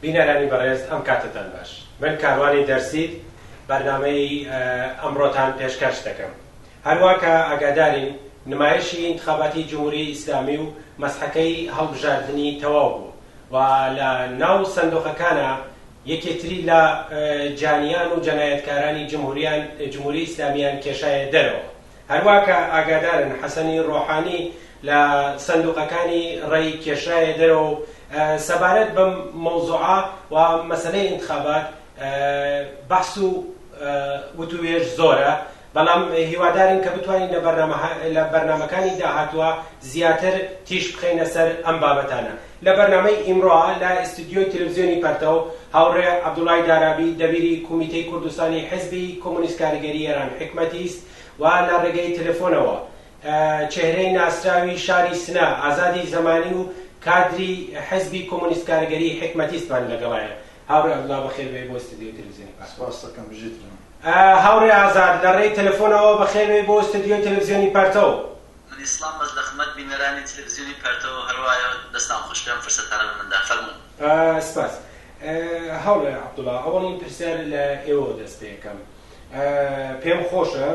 بینەرانی بەڕێز ئەم کاتتان باش من کاروانی دەرسید بەرنامەی ئەمڕۆتان پێشکەش دەکەم هەروەکە ئاگادارین نمایشی انتخاباتی جمهوری ئیسلامی و مەسحەکەی هەڵبژاردننی تەواو بوو و لە ناو سندوقەکانە یەکێتری لە جانیان و جەنایەتکارانی جمهوری ئیسلامیان کێشایە دەرەوە هەروەکە ئاگادارن حەسەنی ڕۆحانی لە سندوقەکانی ڕێی کێشایە دەرەوە سەبارەت بەم مەوزوعە و مەسەلەی انتخابات بەحس و وتوێژ زۆرە بەڵام هیوادارین کە بتوانین لە بەرنامەکانی داهاتووە زیاتر تیش بخەینە سەر ئەم بابەتانە لە بەرنامەی ئیمڕۆ لە ئستودیۆی تەلەڤیزیۆنی پەرتەو هاوڕێ عەبدوڵای دارابی دەبیری کومیتەی کوردستانی حیزبی کۆمۆنیست کاریگەری ئێران حکمەتیست و لە ڕێگەی تەلەفۆنەوە چێهرەی ناسراوی شاری سنە ئازادی زەمانی و کادری حیزبی کۆمۆنیست کاریگەری حکمەتیستمان لەگەڵایە هاوڕێ عەبدوڵا بەخێر بێ بۆ ئستودیۆی تەلەڤیزیۆنی پەرتەو هاوڕێ ئازاد لە ڕێی تەلەفۆنەوە بەخێر بێ بۆ ئستودیۆی تەلەڤیزیۆنی پەرتەو من ئیسلام بەس لە خزمەت بینەرانی تەلەڤیزیۆنی پەرتەو هەروایە دەستان خۆش پێم فرسەتانە مندا فەرموون سپاس هاوڕێ عەبدوڵا ئەوەڵین پرسیار لە ئێوە دەست پێ یەکەم پێم خۆشە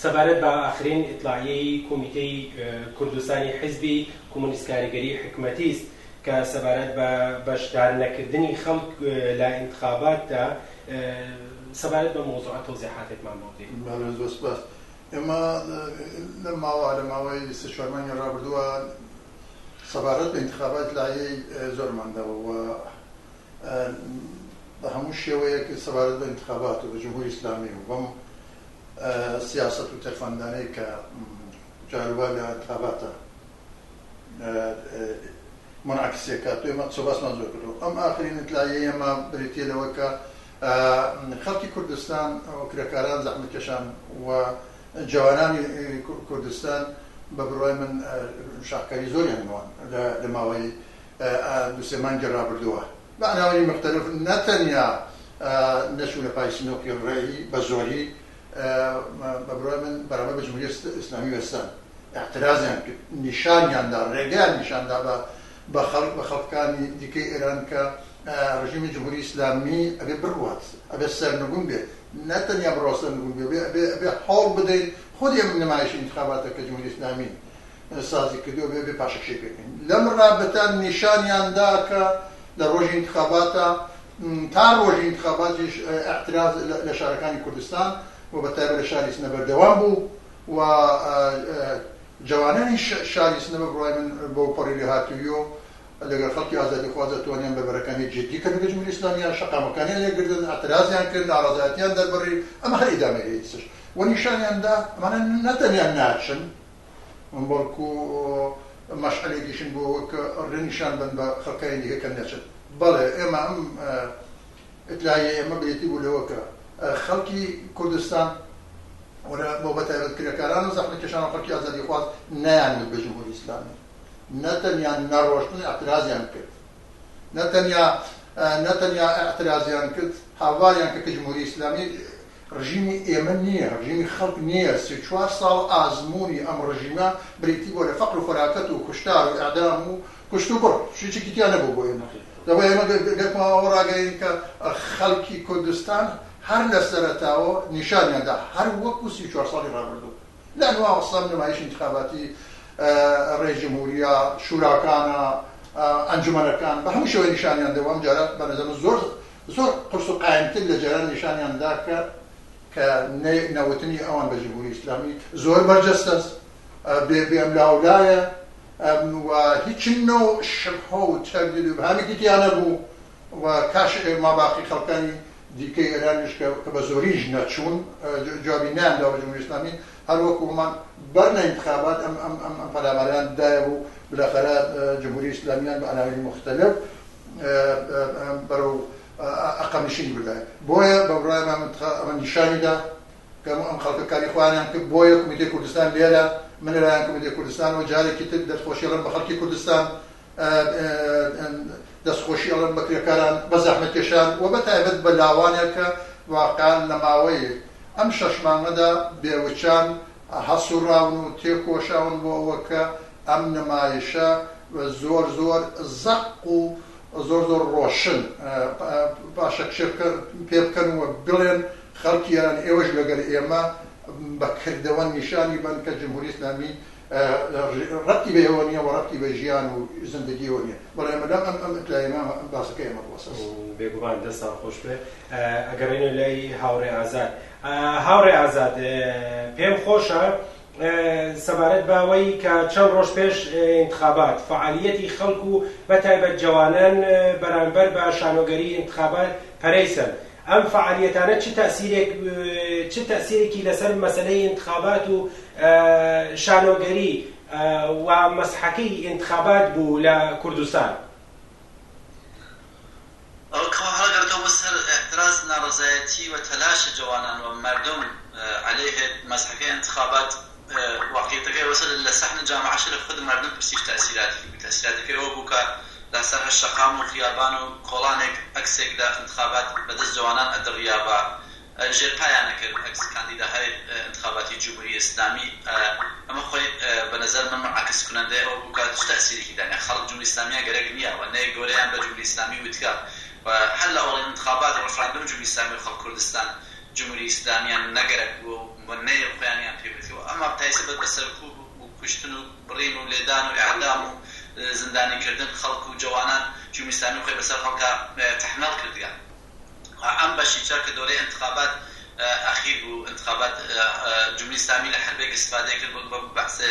سەبارەت بە ئاخرین ئیطلاعیەی کۆمیتەی کوردستانی حیزبی کۆمۆنیست کاریگەری حکمەتیست کە سەبارەت بە بەشدار نەکردنی خەڵک لە انتخاباتدا سەبارەت بە مۆزوعە تەوزیحاتێکمان بۆ بدەین. زۆر سپاس. ئێمە لە ماوەی 24 مانگی ڕابردووە سەبارەت بە انتخابات لایەی زۆرماندەوە و بە هەموو شێوەیەک سەبارەت بە انتخابات و بە جمهوری ئیسلامی و بەم سیاسەت و تەرفەندانەی کە جاروبا لە انتخاباتە منعکسێکات و ئێمە سەباسمان زۆر کردەوە. ئەم ئاخرین ئیطلاعیەی ئێمە بریتیە لەوە کە خەڵکی کوردستان و کرێکاران زەحمەتکێشان و جوانانی کوردستان بە بڕوای من شاکاری زۆریان نوان لە ماوەی دوو-سێ مانگی ڕابردووە بە عناوینی مختلف نەتەنیا نەچوونە پای سنووقی ڕێی بە زۆری بە بڕوای من بەرامبەر بە جمهوری ئیسلامی وێستان اعترازیان کرد نیشانیاندا ڕێگەیان نیشاندا بە خەڵکانی دیکەی ئێران کە ڕژیمی جمهوری ئیسلامی ئەبێ بڕوات ئەبێ سەرنگون بێت نەتەنیا بڕۆ سەرنگون بێت ئەبێ هەوڵ بدەین خۆی ئەم نمایشی انتخاباتە کە جمهوری ئیسلامی سازی کردووە بێ پاشەکشەی بکەین لەم ڕابەتان نیشانیاندا کە لە ڕۆژی انتخاباتە تا ڕۆژی انتخاباتیش اعتراز لە شارەکانی کوردستان و بەتایبەت لە شاری سنە بەردەوام بوو و جوانانی شاری سنە بە بڕوای من بۆ پەڕێری هاتووی و لەگەڵ خەڵکی ئازادیخوازە توانیان بە بەرەکانی جدی کە لەگەڵ جمهوری ئیسلامیان شەقامەکانیان لێگردن ئەترازیان کرد ناڕەزایەتیان دەربڕی ئەمە هەر ئیدامەیە سش و نیشانیاندا ئەمانە نەتەنیا ناچن بەڵکو مەشعەلێکیشن بۆ کە ڕێنیشان بن بە خەڵکانی دیکە کە نەچن بەڵێ ئێمە ئەم ئیطلاعیە ئێمە بەیەتی بوو لەوە کە خەڵکی کوردستان بۆ بەتایبەت کرێکاران و زەحمەتکێشان و خەڵکی ئازادیخواز نەیانوت بە جمهوری ئیسلامی نەتەنیا نەڕۆشتن ئەعترازیان کرد نەتەنیا ئەعترازیان کرد هاواریان کە جمهوری ئیسلامی ڕژیمی ئێمە نییە ڕژیمی خەڵک نییە 34 ساڵ ئازموونی ئەم ڕژیمە بریتی بۆ لە فەقر و فەراکەت و کوشتار و ئەعدام و کوشت و بڕ شتێکی تیا نەبوو بۆ ئێمە دەبا ئێمە گەرمەوە ڕاگەین کە خەڵکی کوردستان هەر لە سەرەتاوە نیشانیاندا هەر وەکو 34 ساڵی ڕابردوو لە ئەنواع ئەسڵام نمایش انتخاباتی ڕێی جمهوریە شوراکانە ئەنجومەنەکان بە هەموو شێوەی نیشانیان دەوام جارە بەنظرم زۆر قرس و قایمتر لە جاران نیشانیاندا کە نەوتنی ئەوان بە جمهوری ئیسلامی زۆر بەرجەستە بێ ئەملاولایە و هیچ نەو شبهە و تەردید و بەهامێکی تیا نەبوو و کاش ماباقی خەڵکانی دیکەی ئێرانیش کە بە زۆریش نەچوون جوابی نیاندا بە جمهوری ئیسلامی هەروەکومان بەرنە انتخابات ئەم پەلاماریان دایە بوو بالاخره جمهوری ئیسلامیان بە عناوین مختلف بەرەو ئەقەمنشینی بردایە بۆیە بە بڕای ئەمە نیشانیدا کە ئەم خەڵکە کاری خۆیانیان کرد بۆیە کۆمیتەی کوردستان لێرە من لەلایەن کۆمیتەی کوردستان و جارێکی تر دەستخۆشی ئەڵێن بە خەڵکی کوردستان دەستخۆشی ئەڵێن بە کرێکاران بە زەحمەتکێشان و بەتایبەت بە لاوانێک کە واقعان لە ماوەی ئەم 6 مانگەدا بێوچان هەسوڕاون و تێکۆشاون بۆ ئەوە کە ئەم نمایشە زۆر زۆر زەق و زۆر زۆر ڕۆشن باشەکشێ پێ بکەن و بڵێن خەڵکیان ئێوەش لەگەر ئێمە بەکردەوە نیشانی بن کە جمهوری ئیسلامی ڕەتی بە ئێوە نییە و ڕەتی بە ژیان و زندگیەوە نییە بەڵێ ئێمەدام ئەم ئەمە باسەکە ئێمە بۆسەس بێگومان دەستان خۆش بێ ئەگەڕێنە لای هاوڕێ ئازاد هاوڕێ ئازاد پێم خۆشە سەبارەت باوەی کە چەند ڕۆژ پێش انتخابات فعالیەتی خەڵک و بەتایبەت جوانان بەرامبەر بە شانۆگەری انتخابات پەرەیسن ئەم فعالیەتانە چ تەسیرێکی لەسەر مەسەلەی انتخابات و شانۆگەری و مەسحەکەی انتخابات بوو لە کوردستان هەڵگەڕێتەوە سەر اعتراض ناڕەزایەتی و تەلاشە جوانان و مردم عليه مەسحەکەی انتخابات واقعیتەکەی وەسەر لە سەحنە جامعەش لە خود مردم پرسیش تەسیراتەکەی ئەوە بوو کە لەسەر هەشتەقام و خیابان و کۆڵانێک ئەکسێک لە انتخابات بەدەست جوانان ئەدڕیا بە ژێرپایانە کرد ئەکس کاندیداهای انتخاباتی جمهوری ئیسلامی ئەمە خۆی بە نەزەر من عکس کنەندەی ئەوە بوو کە تەسیرێکی دانیا خەڵک جمهوری ئیسلامیە گەرەک نییە و نەیە گەورەیان بە جمهوری ئیسلامی وتکە و هەر لە ئەوڵی انتخابات ڕەفراندۆم جمهوری ئیسلامی و خەڵک کوردستان جمهوری ئیسلامیان نەگەرەک بووە و نەیە خۆیانیان پێوتیەوە ئەمە تایسەبەت بە سەرکوب و کوشتن و بڕین و لێدان و ئیعدام و زندانیکردن خەڵک و جوانان جمهوری ئیسلامی خۆی بەسەر خەڵکە تەحمیل کردیان ئەم بەشی چا کە دۆرەی انتخابات ئەخیر بوو انتخابات جمهوری ئیسلامی لە هەربێک استفادە کرد بۆ بەحسە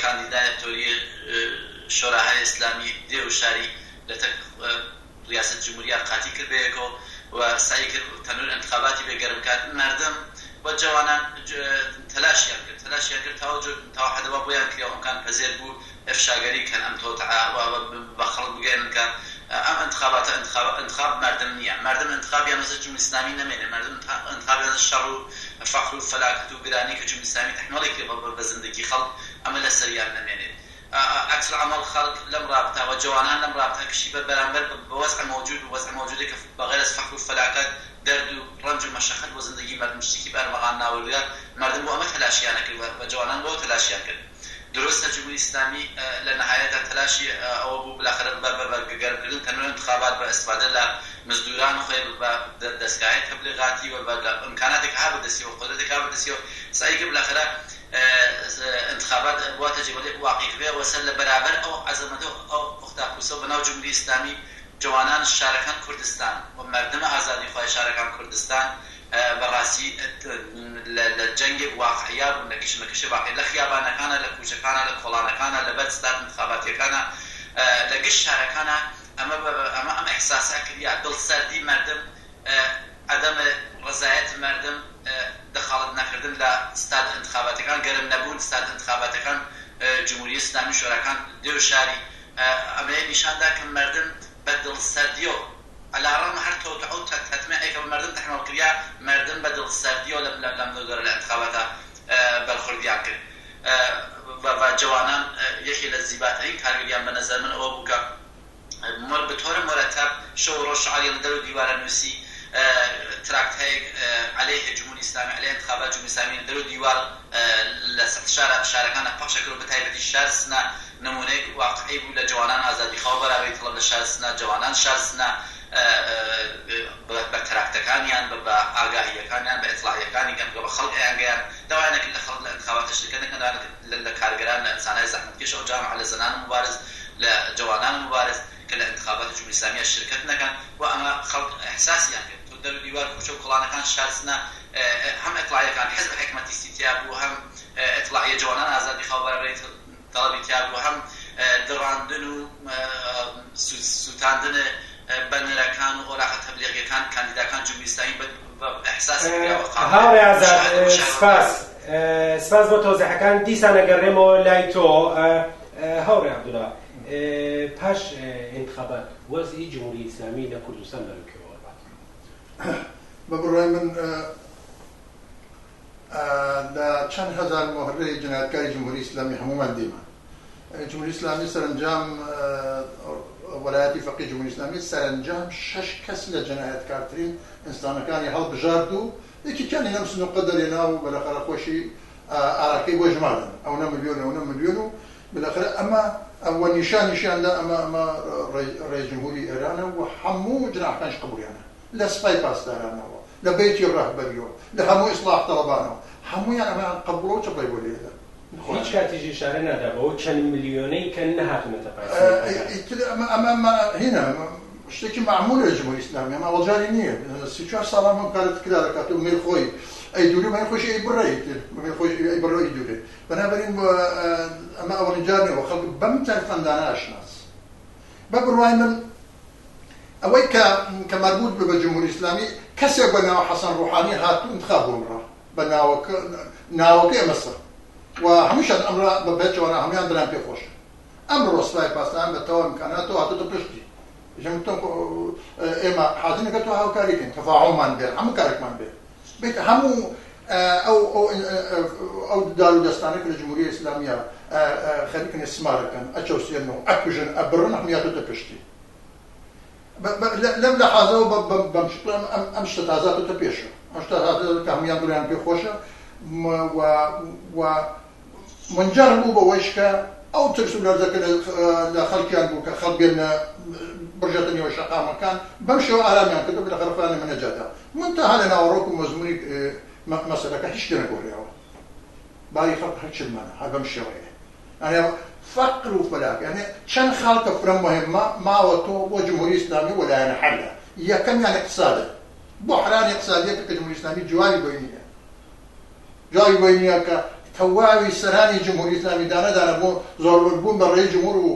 کاندیدای تۆری شۆراهای ئیسلامی دێ و شاری لە ریاست جمهوریە قاتی کرد بەیەکەوە و سعی کرد تەنور انتخاباتی بێگەرمکات مردم و جوانان تەلاشیان کرد تا حدەوە بۆیان کرد ئەمکان پەزێر بوو ئەفشاگەری کەن ئەم تۆتەعا بە خەڵک بگەێنن کە ئەم انتخاباتە انتخاب مردم نییە مردم انتخابیان وەسەر جمهوری ئیسلامی نەمێنێ مردم انتخابیان شەڕ و فەقر و فەلاکەت و گرانی کە جمهوری ئیسلامی تەحمیلی کرد بە زندگی خەڵک ئەمە لە سەریان نەمێنێت عكس العمل خلق لم رابطه وجوانان لم رابطه كشي برامبر بوضع موجود ووضع موجود بغير فقر والفلاكات درد ورمج المشاخل وزندگي مردم مشتكي بارمغان ناوليات مردم بو امه تلاشيانه كل وجوانان بو تلاشيان كل درست الجمهوري الاسلامي لنهايه التلاشي او بو بالاخره برقرن كانوا انتخابات باستفاده لمزدوران وخير دسكاي تبليغاتي وامكاناتك هذا دسيو وقدرتك هذا دسيو سايق بالاخره انتخابات واتجب واقعي وسل برابر او عزمته او اختاقوسه بناو جمهوري اسلامي جوانان الشاركان كردستان ومردم ازادي خواه شاركان كردستان براسي للجنگ واقعيات ونكش واقعي لخيابانا كان لكوشكانا لكولانا كان لبدستان انتخاباتي كان لقش شاركانا اما احساسك يا دل سردي مردم عدم رضایت مردم دخالت نکردن لستاد انتخاباتی کان گرم نبود استاد انتخاباتی کان جمهوری اسلامی شورکان دو شاری امروز نشان داد که مردم بدل سردیو الان هر توقعات تطمیع که مردم تحمل کریا مردم بدل سردیو لم نقدر الانتخابات بالخردیان کرد و جوانان یکی لذیبات این کارگریان به نظر من او بوده به طور مرتب شورش عالی در دیوار نوسی تراکتای عليه جمهوری اسلامی عليه انتخابات جمهوری اسلامی درو دیوار لسط شارکان پخش کرد به تایبەتی شارسنا نمونه واقعی بود لجوانان آزادی خواه برای طلب شارسنا جوانان شارسنا به تراکتکانیان به آگاهیکانیان به اطلاعیکانیان به خلق ایانگیان دواینا که خلق الانتخابات اشتركت كان للكارجران انسان زحمت كيش او جامعه لزنان مبارز لجوانان مبارز كلا انتخابات الجمهورية الإسلامية الشركتنا كان وأما خلق إحساسي يعني تقدر ديوار كوشو كلانا كان شارسنا هم إطلاعية كان حزب حكمة استياب وهم إطلاعية جوانان آزادي خبر ريت طلبي تياب وهم دراندنو سوتاندن بنرا كان وراقة تبليغ كان كانديدا كان جمهورية الإسلامية بإحساس هاوري آزاد سپاس بۆ تۆزیحەکان دیسان ئەگەڕێمەوە لای تۆ هاوڕێ عەبدوڵڵا پاش انتخابات وەزعی جمهوری ئیسلامی لە کوردستان بەرەوکەوە بە بڕای من لە چەند هەزار مۆهرەی جنایەتکاری جمهوری ئیسلامی هەموومان دیمان جمهوری ئیسلامی سەرنجام وەلایەتی فەقیه جمهوری ئیسلامی سەرنجام 6 کەس لە جنایەتکارترین ئینسانەکانی هەڵبژارد و یەکێکیانی لەم سنوقەدە لێنا و بەلاخەرە خۆشی ئاراکەی بۆ ژمارن ئەو نە ملیۆن و بالاخره اما ئەوە نیشانیشیاندا ئەمە ڕێی جمهوری ئێرانە و هەموو جناحەکانش قبولیانە لە سپای پاسدارانەوە لە بەیتی ڕاهبەریەوە لە هەموو ئیسلاح تەڵەبانەوە هەموویان ئەمەیان قبوڵە و چەپڵی بۆ لێدا هیچ کاتیژی اشاره نەدابەوە چەند میلیۆنەی کە نەهاتونەتە ئەمە هینە شتێکی معمولە جمهوری ئیسلامی ئەمە ئەوەڵجاری نییە 34 ساڵان ئەم کارت کرا دەکات و مێر خۆی ئەی دووری مای خۆشی ئەی بڕێیت مێر خۆش ئەی بڕۆی دوورێ بەنابەرین ئەمە ئەوەڵی جار نیەوە خەڵک بەم تەرفەندانە ئاشناس بە بڕوای من ئەوەی کە مربوط بە جمهوری ئیسلامی کەسێک بە ناو حەسەن ڕوحانی هاتوو انتخاب بۆمڕا بە ناوەکەی ئەمەسەر و هەمووشان ئەمڕا بە بێچەوەە هەمویان دەیان پێ خۆشە ئەمڕۆ سوپای پاسداران بە تەواو ئیمکاناتەوە هاتووەتە پشتی ئێمە حاضرینەکە تۆ هاوکاریکەین تەفاعوڵمان بێت هەموو کارێکمان بێت هەموو ئەو دار و دەستانێک لە جمهوری ئیسلامیە خەریکن ئیسمارەکەن ئەچەوسێنەوە ئەکوژن ئەبڕن هەموویاتۆتە پشتی لەم لە حازەوە بەم ئەم شتە تازاتۆتە پێشە ئەم شتە کە هەمویان دڵیان پێ خۆشە و منجەر بوو بەوەیش کە ئەو ترس و لەرزەکە لە خەڵکیان بوو کە خەڵک بێنە بڕژێتە نێوە شەقامەکان بەم شێوە ئارامیان کردو لە خەرفانی منەجاتا منتەها لە ناوەڕۆک و مەزموونی مەسەلەکە هیچ شتێ نەگۆڕیەوە باری خەڵک هەرچمانە هەر بەم شێوەیە ئەنێ فەقر و فەلاک یعنی چەند خاڵکە فرە مهمە ماوە تۆ بۆ جمهوری ئیسلامی وەلایەنە حەلە یەکەمیان اقتصادە بۆ حرانی اقتصادیەکە کە جمهوری ئیسلامی جوابی بۆی نییە جوابی بۆی نییە کە تەواوی سەرانی جمهوری ئیسلامی دانەدانە بۆ زۆربوون بە ڕێی جمهور و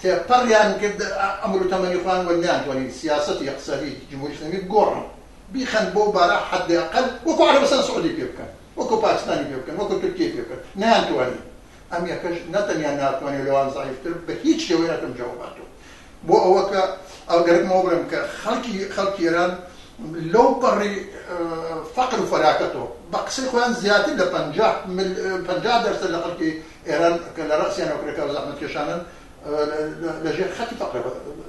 تێپەڕیان کرد ئەمر و تەمەنی خوان وەنیانتوانین سیاسەتی اقتصادی جمهوری ئیسلامی گۆڕن بیخەن بۆ بارە حەدی ئەقەل وەکو عەرەبستان سعودی پێ بکەن وەکو پاکستانی پێ بکەن وەکو تورکیە پێ بکەن نەیانتوانین ئەم یەکەش نەتەنیا ناتوانێت لەوان زایفتر بە هیچ شێوەیە ناتوانم جەواباتەوە بۆ ئەوە کە ئەوگەرەکمەوە بڵێم کە خەڵکی ئێران لەو پەڕی فەقر و فەلاکەتەوە بە قسەی خۆیان زیاتر لە 50% لە خەڵکی ئێران کە لە ڕەسییان ئەوکرێکە زەحمەتکێشانن لەژێر خەتی فەقر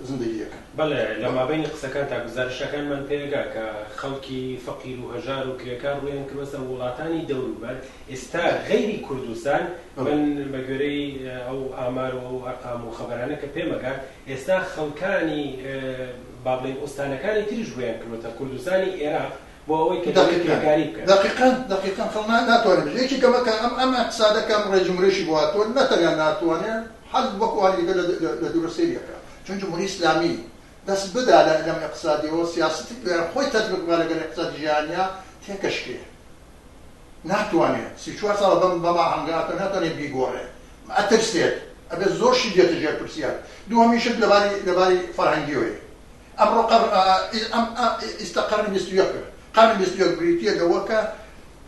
زندگیەکەن بەڵێ لە مابینی قسەکان تا گزارشەکانمان پێگا کە خەڵکی فەقیر و هەژار و کرێکار ڕویان کردوەسە وڵاتانی دەوروبەر ئێستا غەیری کوردستان من بە گوێرەی ئەو ئامار و ئەو ئەرقام و خەبەرانە کە پێمەگات ئێستا خەڵکانی با بڵێن ئۆستانەکانی تریش ڕویان کردوەتە کوردستانی عێراق بۆ ئەوەی کە کرێکاری بکەن دقیقاً خەڵک ناتوانێت یەکی گەمەکە ئەم اقتصادەکەم ڕێی جمهوریشی بۆ هاتووە نەتەنیا ناتوانێت حەز وەکو هەڵیگە لە دوورەسەریەکە چون جمهوری ئیسلامی دەست بدا لەم اقتصادیەوە سیاسەتی خۆی تەطبیق بکات لەگەڵ اقتصادی جیهانیا تێکەشکێ ناتوانێت 34 ساڵ بەم ئاهەنگاتە ناتوانێت بیگۆڕێت ئەترسێت ئەبێت زۆرشی دێتە ژێر پرسیار دووەمیشت لەباری فەرهەنگیەوەیە ئەمڕۆ ئیستەقەرنی 21 قەرنی 21 بریتیە لەوە کە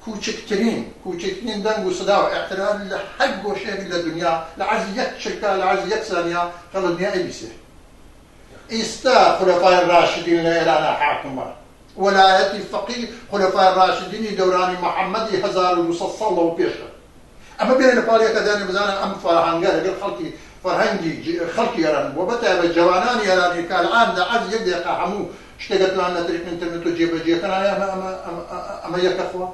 کوچکترین دەنگ و سەدا و احترام لە هەر گۆشەیەک لە دنیا لە عەرزی یەک چرکە لە عەرزی یەک سانیا خەڵک دنیا ئەیبیسێ ئێستا خولەفای ڕاشدین لە ئێرانە حاکمە وەلایەتی فەقیه خولەفای ڕاشدینی دەورانی محەممەدی 1200 ساڵ لەوە پێشە ئەمە بێنە لە پاڵێکە دانێ بزانە ئەم فەرهەنگە لەگەڵ خەڵکی ئێران بۆ بەتایبەت جوانانی ئێرانی کە الان لە عەرز یەک دقیقە هەموو شتێکتوان لە طریق ئینتەرنێت و جێبەجێکەن ئەمە یەکەخوا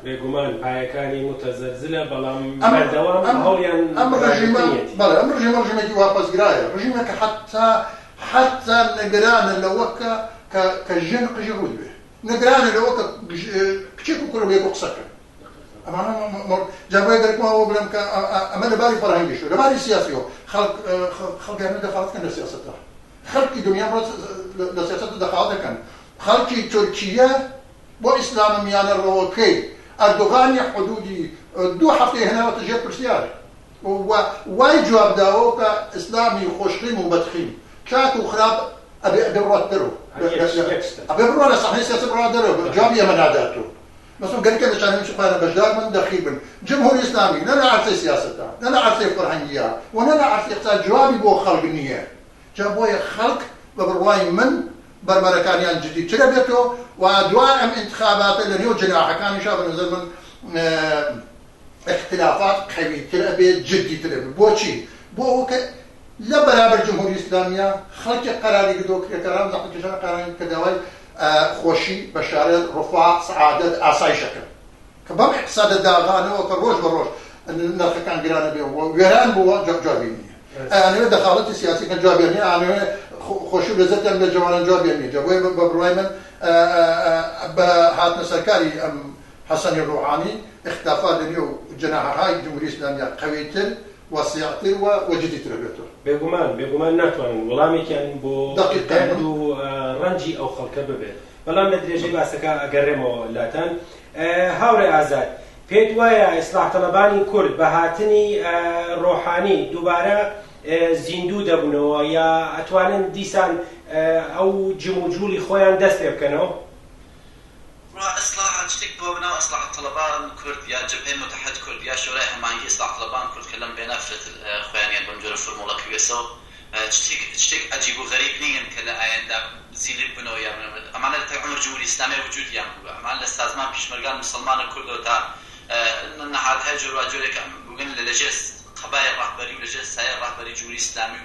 بێگومان پایەکانی متەزەلزلە بەڵام بەردەوام هەوڵیان ئەم ڕژیمێکی واپەسگرایە ڕژیمێکە حتا نەگەرانە لەوە کە ژێن قژی ڕوود بێ نەگەرانە لەوە کە کچێک و کوڕە بێک و قسەکەن ئەمانە جابای گەرەکمەوە بڵێم کە ئەمە لەباری فەرهەنگیشەوە لەباری سیاسیەوە خەڵکیان دەخەڵەتکەن لە سیاسەتە خەڵکی دنیا لە سیاسەتە دەخەڵەت دەکەن خەڵکی تورکیە بۆ ئیسلامە میانە ڕەوەکەی ئەردۆغانی حدودی 2 هەفتەی هێناوەتە ژێر پرسیار وای جوابداوە کە ئیسلامی خۆشخیم و بەدخیم چاک و خراپ ئەبێ بڕات دەرەوە ئەبێ بڕۆ لە سەحنەی سیاسەت بڕات دەرەوە جوابی ئەمە ناداتەوە مثلا گەرکە دەچانێت چخوانە بەشدار من دەخی بن جمهوری ئیسلامی نە لە عەرزەی سیاسەتە نە لە عەرزەی فەرهەنگیە و نە لە عەرزەی اقتصاد جوابی بۆ خەڵک نییە جا بۆیە خەڵک بە بڕوای من بەرمەرەکانیان جدیترە بێتەوە و دوای ئەم انتخاباتە لە نێو جەناحەکانیشا بەنظر من اختلافات قەویتر ئەبێت جدیتر ئەبێت بۆچی بۆ ئەوە کە لە بەرابەر جمهوری ئیسلامیە خەڵکی قەراری کردەوە کرێکاران زەحمەتکێشان قەراری کە داوای خۆشی بەشارەت ڕفاع سەعادەت ئاسایشەکە کە بەم اقتصادە داغانەوە کە ڕۆژ بە ڕۆژ نرخ كان قرانا به ويران بوا جوابيني أنا دخلت السياسي كان جوابيني أنا خوشو لزت من الجوانان جوابيني جوابي ببروي من بهاتنا سركاري حسن الروحاني اختفى دنيو جناح هاي الجمهورية الإسلامية قويتر وسيعتر وجديتر بيتر بێگومان ناتوانن وەڵامێکیان بۆ دەرد و ڕەنجی ئەو خەڵکە ببێت بەڵام لە درێژەی باسەکە ئەگەڕێمەوە لاتان هاوڕێ ئازاد پێت وایە ئیسلاح تەڵەبانی کورد بە هاتنی ڕۆحانی دووبارە زیندوو دەبوونەوە یا ئەتوانن دیسان ئەو جم و جوولی خۆیان دەست پێ بکەنەوە؟ إصلاح شتك بوابنا إصلاح الطلبان كرد يا جبهة متحد كرد يا شورى همانجي إصلاح الطلبان كرد كلام بين أفرت خوانيان بمجرد فرمولا كويسو شتك عجيب وغريب نين كلا آيان دا زيل بنو يا أمانة عمر جمهوري الإسلامي وجود يا أمانة الاستاذمان بيشمرقان مسلمان كرد وتا نحاد هاجر واجورك بقول للجس قبائل رهبري ولجس سائر رهبري جمهوري إسلامي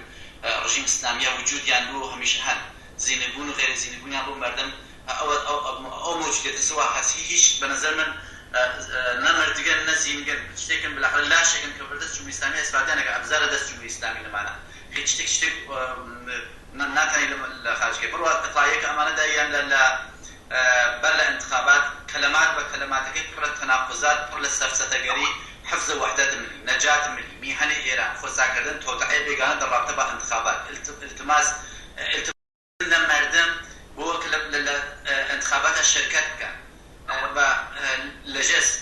رجيم إسلامي وجود يعني له هميشه هن زينبون وغير زينبون يعني مردم أو موجودة سواء هسيش بنظر من نمردقن نزيمقن شتيكن بالأحرى لا شيء كبر دست جمهورية إسلامية إسبادانا كأبزار دست جمهورية إسلامية لمانا هيك شتيك ناتني لخارج كبر وإطلاعية كأمانة دايان بلا انتخابات كلمات بكلماتك بر التناقضات بر السفسطة قري حفظ وحدة الملي نجاة الملي ميهن إيران خوزا كردن توتعي بيقانا در رابطة بانتخابات التماس مردم بو انتخابات الشركات كان لجس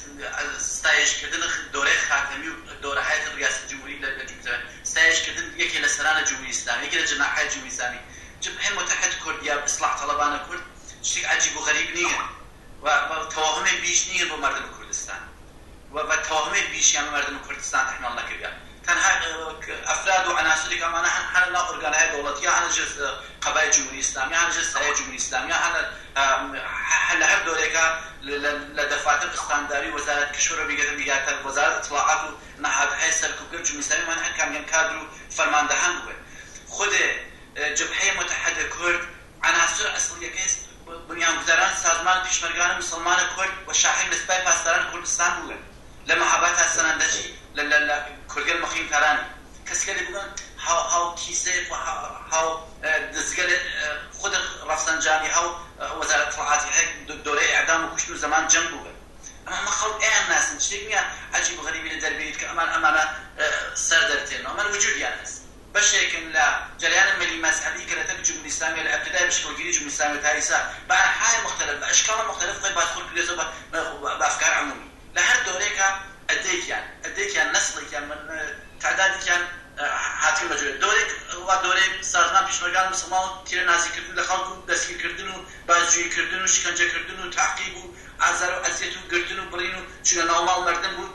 ستايش كردن دوره خاتمي دوره حياة الرئاسة الجمهورية للجمهورية ستايش كردن يكي لسران الجمهورية الإسلامية يكي لجناح الجمهورية الإسلامية جبهة متحد كردية بإصلاح طلبان كرد شيء عجيب وغريب نيجن وتوهمي بيش نيجن بمردم كردستان وتوهمي بيش يعني مردم كردستان احنا الله كبير كان افراد وعناصر كمان حنا اورغانيزه دولتيه حنا جزء قبائل جمهوريه اسلاميه حنا جزء سرايا جمهوريه اسلاميه حنا حب دوليكا لدفاتر استانداري وزاره كشوره بيجات وزاره اطلاعات ونحات هاي سركوب جمهوريه اسلاميه من كان كادرو فرماندهان هو خود جبهه متحده كرد عناصر اصليه كيس بنيان گذاران سازمان پیشمرگان مسلمان کرد و شاهین نسبت پاسداران کردستان بودن لما حبات السنندجی لا كرجال مخيم تراني كسكلي بقول هاو كيسيف هاو دزقل خد رفسنجاني هاو وزارة الاطلاعات هيك دوري اعدام وكشتو زمان جنبه اما ما خلط ايه الناس نشتيك ميا عجيب غريب للدربيت كأمان امانة سردرتين امان وجود يعني باش هيك لا جريان الملي مذهبي كانت الجمهورية الإسلامية الابتدائي بشكل جديد الجمهورية الإسلامية تاريخها بقى حال مختلف باشكال مختلفة طيب بدخل كل بافكار عمومية لهر دوريكا أديك يعني نسلك يعني من تعدادك يعني هاتي مجرد دوريك سازمان پیشمرگان مسلمان تیر نازی کردن لخالقو دستگیر کردن و بازجویی کردن و شکنجه کردن و تعقیب و آزار و اذیت و گرتن و برین و چون نامال مردم بود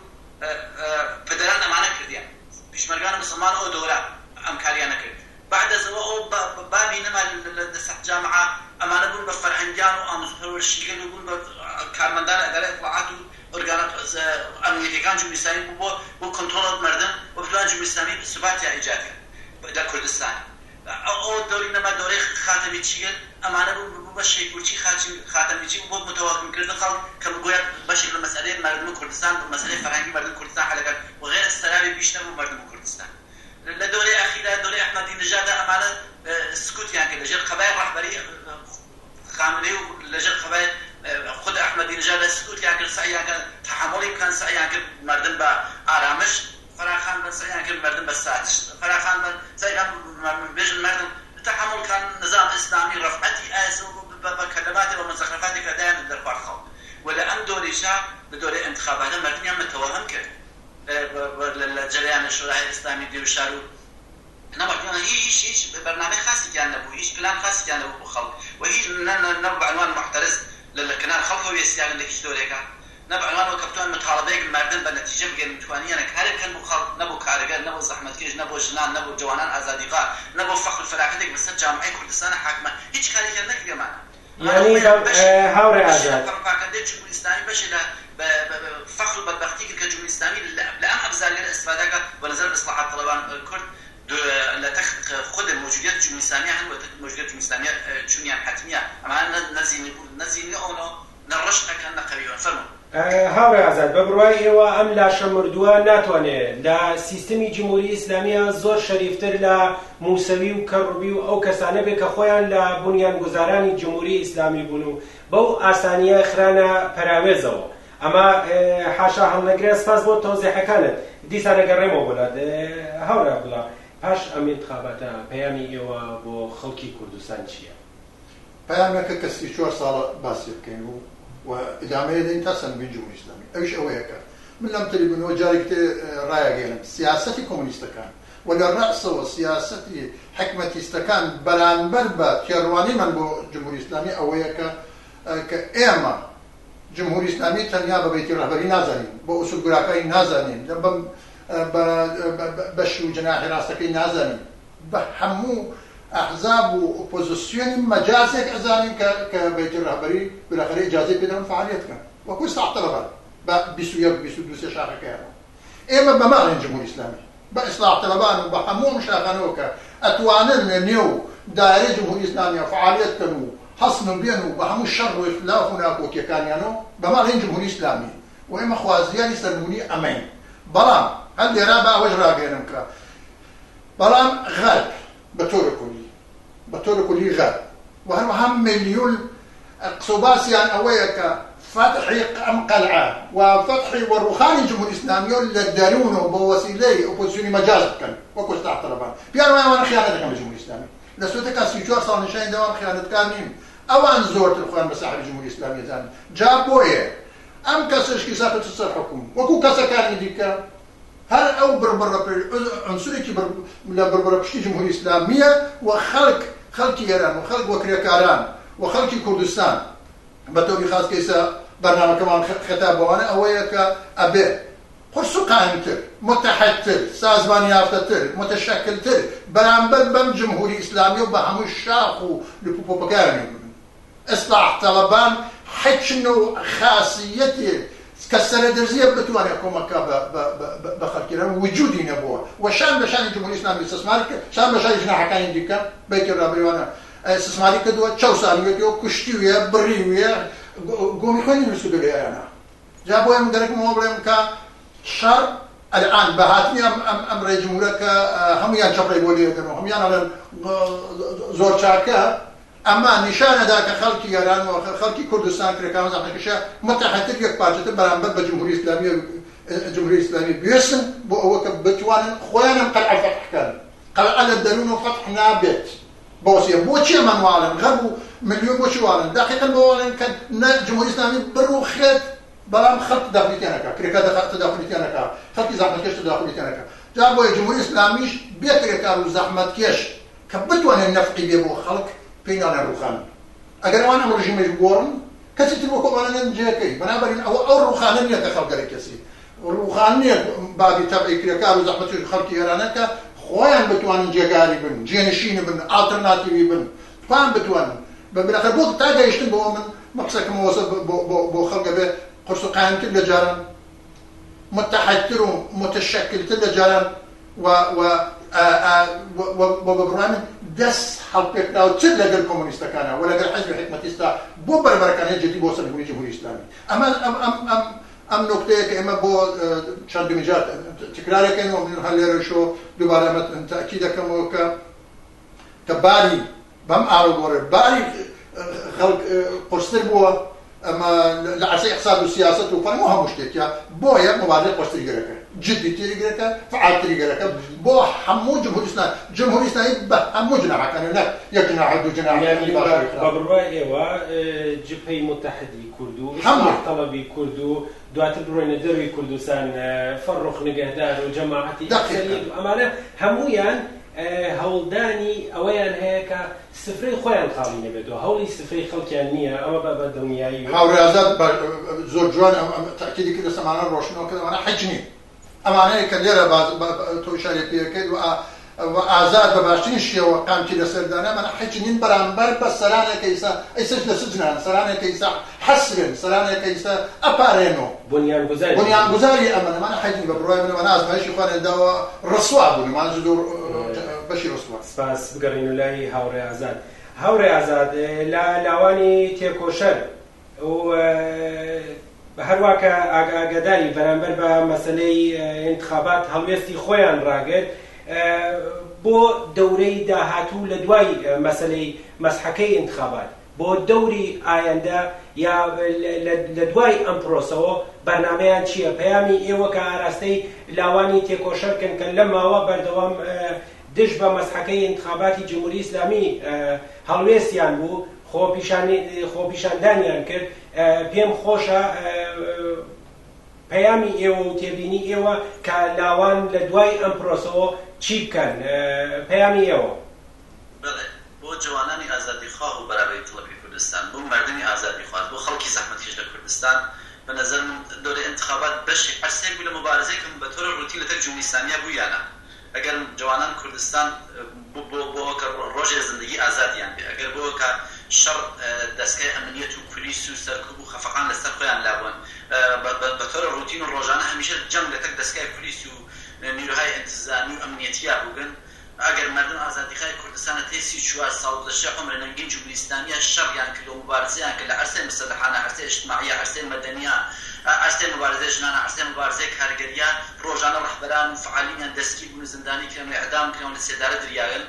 پدران امانه کردیان پیشمرگان مسلمان او دوره امکاریانه کرد بعد از او بابی نما لدست جامعه امانه بون بفرهنگان و آموزش و شیگل و بون کارمندان اداره اطلاعات أورجانات أمنيتي كان جمهورية إسلامية بو كنترول مردم وبدون جمهورية إسلامية ثبات يا إيجابي در كردستان أو دوري نما دوري خاتمي تشيل أمانة بو بشي كوتشي خاتمي تشيل بو متوافق كردن خال كبقولات بشي المسألة مردم كردستان مسألة فرهنگي مردم كردستان حلقة وغير استرابي بيشنا بو مردم كردستان لدوري أخيرا دوري أحمدي نژاد أمانة سكوت يعني لجل قبائل رهبري خامنئي ولجل قبائل خود احمدی نژاد سکوت يعني سعی يعني تحملی كان سعی يعني مردم با آرامش فراخان بن سعی يعني مردم با ساتش فراخان بن سعی من بيج المردم تحمل كان نظام اسلامي رفعتي اس بكلمات ومزخرفات كدائما در فرخو ولا ام دوري شا بدوري انتخابات مردم يم توهم كده الجريان الشورى الاسلامي ديو شارو نبغى هيش برنامج خاص يعني ابو هيش بلان خاص يعني ابو خلق وهي نبغى عنوان محترز للكنان خلقه ويستيان اللي هيش دوريكا نبغى عنوان وكبتون مطالبه مردم بنتيجه بغير متوانيه انا كارب كان بخلق نبو كارجال نبو زحمه كيج نبو جنان نبو جوانان ازاديقا نبو فخر الفلاحتك بس جامعه كردستان حاكمه هيش كاري كان نك معنا يعني هاوري ازاد فقدت الجمهوريه الاسلاميه باش فخر بدبختي كجمهوريه الاسلاميه لا ابزار الاستفاده ونظر اصلاحات طلبان الكرد لا تخلق خود الموجودات الجمهورية الإسلامية عن موجودات الجمهورية الإسلامية شنو يعني حتمية أما نزين أو نرشح كأننا قريبا فرموا هاوڕێ ئازاد بە بڕوای ئێوە ئەم لاشە مردووە ناتوانێت لە سیستمی جمهوری ئیسلامیە زۆر شەریفتر لە موسەوی و کەڕوبی و ئەو کەسانە بێت کە خۆیان لە بنیانگوزارانی جمهوری ئیسلامی بوون و بەو ئاسانیە خرانە پەراوێزەوە. ئەمە حاشا هەڵنەگرێ سپاس بۆ تۆزیحەکانت دیسان ئەگەڕێمەوە وڵات هاوڕێ بڵا پاش ئەم انتخاباتە پەیامی ئێوە بۆ خەڵکی کوردستان چییە؟ پەیامێکە کە 34 ساڵە باسی بکەین و ئیدامەیە دەین تا سەرنوێی جمهوری ئیسلامی ئەویش ئەوەیەکە من لەم تریبونەوە جارێک ڕایەگەێنم سیاسەتی کۆمونیستەکان و لە ڕەسەوە سیاسەتی حکومەتیستەکان بەرامبەر بە تێڕوانی من بۆ جمهوری ئیسلامی ئەوەیەکە کە ئێمە جمهوری ئیسلامی تەنیا بە بەیتی ڕەهبەری نازانین بۆ ئوسولگوراکانی نازانین بەش و جەناحی ڕاستەکەی نازانین بە هەموو ئەحزاب و ئۆپۆزیسیۆنی مەجازێک ئەزانین کە بەیتی ڕەهبەری بەلاخەرە ئیجازەی پێدەن فعالیت بکەن وەکو ئیسلاح طەلەبان بە 21-22 شاخەکەیانەوە ئێمە بەماڵین جمهوری ئیسلامی بە ئیسلاح طەلەبان و بە هەموو شاخانەوە کە ئەتوانن لە نێو دایرەی جمهوری ئیسلامیە فعالیت بکەن و حەسن بێن و بە هەموو شەڕ و ئیختلاف و ناکۆکیەکانیانەوە بەماڵین جمهوری ئیسلامی و ئێمە خوازیاری سەرنوونی ئەمەین بەڵام هەر لێرا بە ئەوەش ڕاگەێنم کە بەڵام غەرب بە تۆرە کولی غەرب و هەروەها ملیۆن قسەباسیان ئەوەیە کە فتحی ئەم قەلعە و فتحی وەڕوخانی جمهوری ئیسلامیە لە دەروونەوە بە وەسیلەی ئۆپۆزیسیۆنی مەجاز بکەن وەکو ئیسلاح طەلەبان پیان وایە خیانەت دەکەن بە جمهوری ئیسلامی لە سوێتەکە 34 ساڵ نیشانی داوام خیانەتکار نین ئەوان زۆرتر خۆیان بە ساحەی جمهوری ئیسلامی زانن جا بۆیە ئەم کەسەشکی ساقط سەر حکوم وەکو کەسەکانی دیکە هەر ئەو عنصرێکی لە بربەرەپشتی جمهوری ئیسلامیە و خەڵکی ئێران و خەڵک وەکرێکاران و خەڵکی کوردستان بە تۆری خاص کەیسە بەرنامەکەمان خەتاب بەوانە ئەوەیە کە ئەبێ قرس و قایمتر متحدتر سازمان یافتەتر متشەکلتر بەرامبەر بەم جمهوری ئیسلامی و بە هەموو شاخ و لپوپۆپەکانی ئیسلاح طەلەبان حچن و خاصیەتی کە سەرەدەرزیە بتوانێت کۆمەکە بە خەڵکیران وجودی نەبووە و شان بە شانی جمهوری ئیسلامی استثمار کرد شان بە شانی جناحەکانی دیکە بەیتی ڕابردوانە استثماری کردووە چەوسانوێتەوە کوشتیویە بڕیویە گۆمی خۆی نووسیدە لە ئێرانە جا بۆیە من دەرەکمەوە بڵێم کە شەڕ الآن بەهاتنی ئەم ڕێجمهورەکە هەمویان چەپڕی بۆ لێدەنەوە هەمویان ئەڵێن زۆر چاکە ئەما نیشانەدا کە خەڵکی ئێران و خەڵکی کوردستان کرێکان زەحمەتکەشە متحدتر یەکپارچەتر بەرامبەر بە جمهوری ئیسلامی بێسن بۆ ئەوە کە بتوانن خۆیان ئەم قەلعە فەتح بکەن قەلعە لە دەروون و فەتح نابێت بۆچی بۆچی ئەمان واڵن غەرب و ملیۆن بۆچی واڵن دقیقاً بۆ واڵن کە جمهوری ئیسلامی بڕوخێت بەڵام خەڵک تەداخلیتیانەکە کرێکە تەداخلیتیانەکە خەڵکی زەحمەتکێش تەداخلیتیانەکە جا بۆیە جمهوری ئیسلامیش بێ کرێکار و زەحمەتکێش کە بتوانێت نەفعی بێ بۆ خەڵک پێینانە ڕوخان ئەگەر ئەوان ئەم ڕژیمەش گۆڕن کەسی تر وەکو ئەوانە نجێەکەی بەنابەرین ئەو ڕوخانە نییە کە خەڵگەرە کەسی ڕوخان نییە بابی تەبعی کرێکار و زەحمەتکێش خەڵکی ئێرانەکە خۆیان بتوانن جێگاری بن جێنشینی بن ئالتەرناتیوی بن توان بتوانن بەبراخەر بۆ تا گەیشتن بۆ من مەقسەکەمەوە بۆ خەڵگە بێ قرس و قایمتر لە جاران متحدتر و متشەکلتر لە جاران و بەبڕوانی دەست هەڵپێکراوتر لەگەڵ کۆمۆنیستەکانە و لەگەڵ حیزبی حکومەتیستا بۆ بەرەبەرەکانی جدی بۆ سەرنوێی جمهوری ئیسلامی ئەم نۆکتەیە کە ئێمە بۆ چەندمین جار تکرارەکەین و من هەر لێرەشەوە دووبارە تاکید دەکەمەوە کە باری بەم ئاڵگۆڕە باری خەڵک قورستر بووە ئەمە لە عەرزەی اقتصاد و سیاسەت و فەرموو هەموو شتێکە بۆیە مبادرە قورستریگەرەکە جدی تریگەرەکە فعالتریگەرەکە بۆ هەموو جمهوری ئیسلامی بە هەموو جناحەکان نەک یەک جناح دوو جناح بە بڕوای ئێوە جبهەی متحدی کورد و ئیسلاح طەلەبی کورد و دواتر بڕۆینە دەروی کوردستان فەرڕوخ نگەهدار و جەماعەتی ئەمانە هەموویان هەوڵدانی ئەوەیان هەیە کە سفرەی خۆیان خاڵی نەبێتەوە هەوڵی سفرەی خەڵکیان نییە ئەمە بە دڵنیایی هاوڕێ ئازاد زۆر جوان تاکیدی کرد لە سەمانە ڕۆشنەوە کە ئەمانە حەج نین ئەمانەیە کە لێرە تۆ ئیشارە پێکرد و ئازاد بە باشترین شێوە قامکی لەسەردانە ئەمانە حەج نین بەرامبەر بە سەرانێکە ئیسا ئەیسەش لە سجنان سەرانێکە ئیسا حەسرن سەرانێکە ئیسا ئەپارێنەوە بنیانگوزاری ئەمانە حەج نین بە بڕوای منەوە ئازمایشی خوانێ داوە ڕسوا بوون ئەمانە زۆر بەشی ڕسوا سپاس بگەڕین و لای هاوڕێ ئازاد هاوڕێ ئازاد لە لاوانی تێکۆشەر و هەروواکە ئاگاداری بەرامبەر بە مەسەلەی انتخابات هەڵوێستی خۆیان ڕاگرت بۆ دەورەی داهاتوو لە دوای مەسەلەی مەسحەکەی انتخابات بۆ دەوری ئایندە یا لە دوای ئەم پرۆسەوە بەرنامەیان چییە؟ پەیامی ئێوە کە ئاراستەی لاوانی تێکۆشەرکن کە لەم ماوە بەردەوام دژ بە مەسحەکەی انتخاباتی جمهوری ئیسلامی هەڵوێستیان بوو خۆپیشاندانیان کرد. پێم خۆشە پەیامی ئێوە و تێبینی ئێوە کە لاوان لە دوای ئەم پرۆسەوە چی بکەن؟ پەیامی ئێوە بۆ جوانانی ئازادیخواه و بەرابەری تەڵەبی کوردستان، بۆ مردمی ئازادیخواست، بۆ خەڵکی زەحمەتکێش لە کوردستان بە نەزەر من دۆرە انتخابات بەشی عەرسێک بوو لە مبارزەی کە بە تۆرە ڕوتین لەتەک جمهوری ئیسلامیە بوویانە. ئەگەر جوانان کوردستان بۆ کە ڕۆژێ زندگی ئازادیان بێ، ئەگەر بۆ کە شەڕ دەستگای ئەمنیەت و پلیس و سەرکوب و خەفەقان لەسەر خۆیان لابوون بە تۆرە ڕوتین و ڕۆژانە هەمیشە جەنگ لەتەک دەستگای پلیس و نیروهای انتزامی و ئەمنیەتیە بووگن، ئەگەر مردم ئازادیخوای کوردستانە تێ 34 ساڵ دەشێ عمرە نەنگین جمهوری ئیسلامیە شەڕیان کرد و مبارزەیان کرد لە عەرسەی مستەلەحانە، عەرسەی ئیجتیماعیە، عەرسەی مەدەنیە، عەرسەی مبارزەی ژنانە، عەرسەی مبارزەی کارگەریە، ڕۆژانە ڕەهبەران و فعالینیان دەستگیر بوون، زندانی کردن، ئیعدام کردن، لە سێدارە دریاگەن.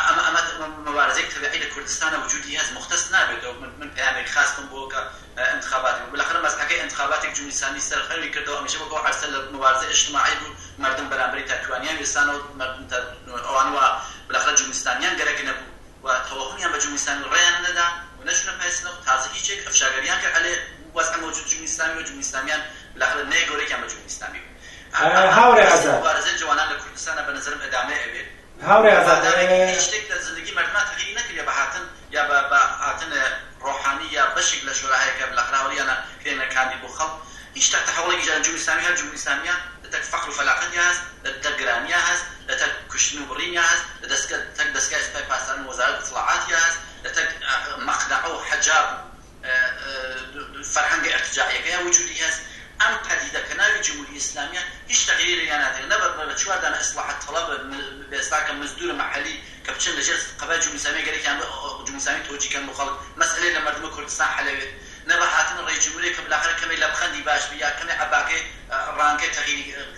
ئەمە مبارزەی تەبیعی لە کوردستانە وجودی هەست، مختص نابێتەوە. من پەیامێکی خاستم بۆ کە انتخاباتی بالاخره مەسحەکەی انتخاباتێک جمهوری ئیسلامی سەرخەوی کردەوە، هەمیشە بۆ عەرسە لە مبارزە ئیجتیماعی بوو، مردم بەرامبەری تاکتوانیان وێستانەوە، ئەوان وا بالاخره جمهوری ئیسلامیان گەرەک نەبوو و تەوەهمیان بە جمهوری ئیسلامی ڕێیان نەدا و نەچونە پایسنەوە. تازە هیچێک ئەفشاگەریان کرد عەلێ وەزع موجود جمهوری ئیسلامی و جمهوری ئیسلامیان بالاخره نەیە گەورەیان بە جمهوری ئیسلامی بوو. هاوڕێ ئازاد، مبارزەی جوانان لە کوردستانە بە نەزەرم ئەدامەیە ئەبێت. هاوڕێ ئازاد، هیچ شتێک لە زندگی مردمان تەغییر نەکرد بە هاتن یا بە هاتن ڕۆحانی یا بەشێک لە شۆرەهایەکە بالاخره هەوڵیانە کرێنەکانی بۆ خەڵک. هیچ تا تەحوڵێکی جان جمهوری ئیسلامی هەر جمهوری ئیسلامیە لەتەک فەقر و فەلاقەتیا هەست، لەتەک گرانیە هەست، لەتەک کوشتن و بڕینیا هەست، لەتەک دەستگای سوپای پاسداران و وەزارەت ئیطلاعاتیا هەست، لەتەک مەقنەعە و حەجاب فەرهەنگە ئەرتجاعیەکەیە وجودی هەست. ئەم پەدیدە کە ناوی جمهوری ئیسلامیە هیچ تەغییریان نادێت، نە بە چواردانە ئیسلاحات تەڵەب بێستاکە مزدورە مەحەلی کە بچن لەژێر قەبای جمهوری ئیسلامی گەرەکیان جمهوری ئیسلامی تۆجیکەن بۆ خەڵک مەسئلەی لە مردمە کوردستان حەلەوێت، نە بە هاتن ڕێی جمهوریە کە بالاخره کەمێ لەبخەندی باش بێ یا کەمێ عەباکەی ڕانگەی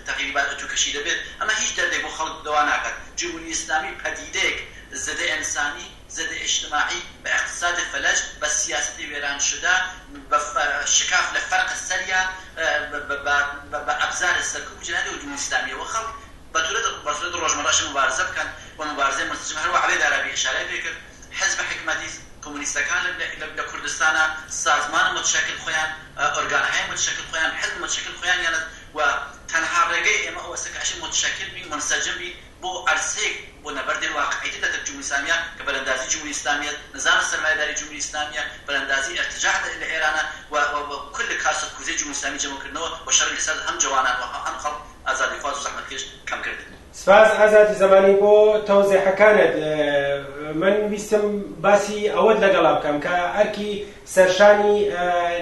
تەغییری باش تووکەشی دەبێت. ئەمە هیچ دەردێک بۆ خەڵک دەوا ناکات. جمهوری ئیسلامی پەدیدەیەک زەدە ئینسانی، زەدە ئیجتیماعی، بە اقتصادی فەلەج، بە سیاسەتی وێران شدە، بە شکاف لە فەرقە سەریا، بە ئەبزارە سەرکوب جنادی و جمهوری ئیسلامیەوە خەڵک بەسوورەت ڕۆژمەڕەش مبارزە بکەن و مبارزەی مستجم. هەروە عەبێد عەرەبی ئیشارەی پێ کرد حزب حکومەتی کۆمونیستەکان لە کوردستانە سازمان متشکل خۆیان، ئۆرگانهای متشکل خۆیان، حزب متشکل خۆیان یانە و تەنها ڕێگەی ئێمە ئەوە سەکاشی متشکل بین، منسەجم بین بۆ عەرسەیەک بۆ نەبەردی واقعیەتی لەتەک جمهوری ئیسلامیە کە بەرەندازی جمهوری ئیسلامیە، نظامە سەرمایەداری جمهوری ئیسلامیە، بەرەندازی ارتجاع لە ئێرانە و كل کاسە کوزەی جمهوری ئیسلامی جەمعکردنەوە بە شەڕی لەسەر هەم جوانان و هەم خەڵک ئازادیخواز و زەحمەتکێش کەم کرد. سپاس ئازادی زەمانی بۆ تەوزیحەکانت. من ویستم باسی ئەوەت لەگەڵا بکەم کە ئەرکی سەرشانی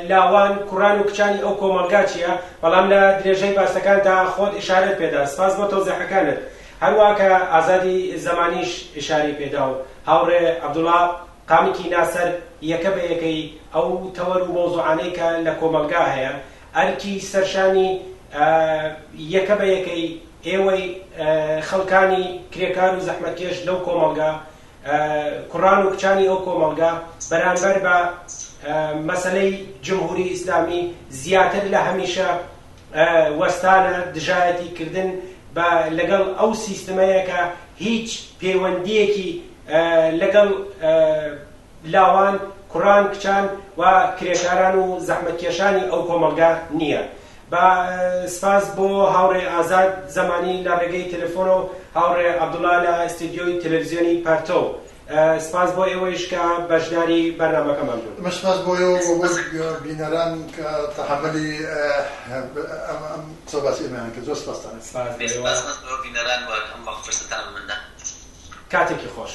لاوان کوڕان و کچانی ئەو کۆمەڵگا چییە، بەڵام لە درێژەی باسەکاندا خۆت ئیشارەت پێدا. سپاس بۆ تەوزیحەکانت. هەروە کە ئازادی زەمانیش ئیشاری پێدا و هاوڕێ عەبدوڵڵا قامکی ناسەر یەکە بە یەکەی ئەو تەوەر و مۆزوعانەی کە لە کۆمەڵگا هەیە، ئەرکی سەرشانی یەکە بە یەکەی ئێوەی خەڵکانی کرێکار و زەحمەتکێش لەو کۆمەڵگا، کوڕان و کچانی ئەو کۆمەڵگا بەرامبەر بە مەسەلەی جمهوری ئیسلامی زیاتر لە هەمیشە وەستانە دژایەتی کردن بە لەگەڵ ئەو سیستەمەیە کە هیچ پەیوەندیەکی لەگەڵ لاوان، کوڕان، کچان و کرێکاران و زەحمەتکێشانی ئەو کۆمەڵگا نییە. بە سپاس بۆ هاوڕێ ئازاد زەمانی لە ڕێگەی تەلەفۆن و هاوڕێ عەبدوڵڵا لە ئستودیۆی تەلەڤیزیۆنی پارتۆ. سپاس بۆ ئێوەیش کە بەشداری بەرنامەکەمان بوون. سپاس بۆ ئێوە بۆ بینەران کە تەحەمەلی ئەم قسەباسی ئێمەیان کرد. زۆر سپاستانە. سپاس بۆ بینەران و ئەم وەقت فرسەتان مندا. کاتێکی خۆش.